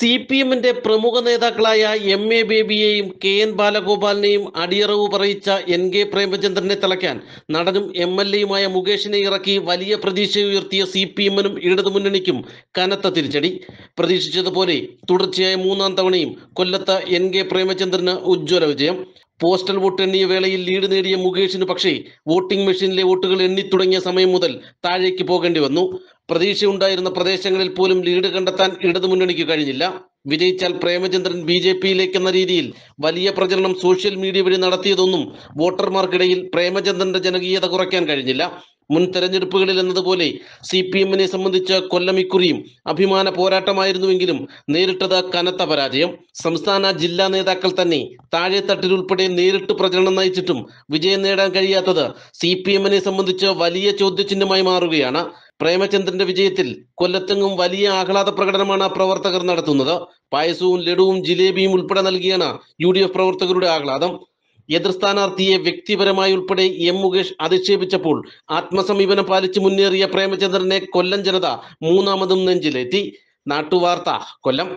CPM-ന്റെ പ്രമുഖ നേതാക്കളായ MA ബേബിയെയും KN ബാലഗോപാലിനെയും അടിയറവ് പറയിച്ച NK പ്രേമചന്ദ്രനെ തളയ്ക്കാൻ നടനും MLA-യുമായ മുകേഷിനെ ഇറക്കി വലിയ പ്രതീക്ഷ ഉയർത്തിയ CPM-നും ഇടതുമുന്നണിക്കും കനത്ത തിരിച്ചടി. പ്രതീക്ഷിച്ചതുപോലെ തുടർച്ചയായ മൂന്നാം തവണയും കൊല്ലത്ത് NK പ്രേമചന്ദ്രന് ഉജ്ജ്വല വിജയം. പോസ്റ്റൽ വോട്ട് എണ്ണിയ വേളയിൽ ലീഡ് നേടിയ മുകേഷിന് പക്ഷേ വോട്ടിംഗ് മെഷീനിലെ വോട്ടുകൾ എണ്ണിത്തുടങ്ങിയ സമയം മുതൽ താഴേക്ക് പോകേണ്ടി വന്നു. പ്രതീക്ഷയുണ്ടായിരുന്ന പ്രദേശങ്ങളിൽ പോലും ലീഡ് കണ്ടെത്താൻ ഇടതുമുന്നണിക്ക് കഴിഞ്ഞില്ല. വിജയിച്ചാൽ പ്രേമചന്ദ്രൻ BJP-യിലേക്ക് എന്ന രീതിയിൽ വലിയ പ്രചരണം സോഷ്യൽ മീഡിയ വഴി നടത്തിയതൊന്നും വോട്ടർമാർക്കിടയിൽ പ്രേമചന്ദ്രന്റെ ജനകീയത കുറയ്ക്കാൻ കഴിഞ്ഞില്ല. മുൻ തെരഞ്ഞെടുപ്പുകളിൽ എന്നതുപോലെ CPM-നെ സംബന്ധിച്ച് കൊല്ലം ഇക്കുറിയും അഭിമാന പോരാട്ടമായിരുന്നുവെങ്കിലും നേരിട്ടത് കനത്ത പരാജയം. സംസ്ഥാന ജില്ലാ നേതാക്കൾ തന്നെ താഴെത്തട്ടിലുൾപ്പെടെ നേരിട്ട് പ്രചരണം നയിച്ചിട്ടും വിജയം നേടാൻ കഴിയാത്തത് CPM-നെ സംബന്ധിച്ച് വലിയ ചോദ്യചിഹ്നമായി മാറുകയാണ്. പ്രേമചന്ദ്രന്റെ വിജയത്തിൽ കൊല്ലത്തെങ്ങും വലിയ ആഹ്ലാദ പ്രകടനമാണ് പ്രവർത്തകർ നടത്തുന്നത്. പായസവും ലഡുവും ജിലേബിയും ഉൾപ്പെടെ നൽകിയാണ് UDF പ്രവർത്തകരുടെ ആഹ്ലാദം. എതിർ സ്ഥാനാർത്ഥിയെ വ്യക്തിപരമായി ഉൾപ്പെടെ മുകേഷ് അധിക്ഷേപിച്ചപ്പോൾ ആത്മസമീപനം പാലിച്ച് മുന്നേറിയ പ്രേമചന്ദ്രനെ കൊല്ലം ജനത മൂന്നാമതും നെഞ്ചിലേറ്റി. നാട്ടുവാർത്ത, കൊല്ലം.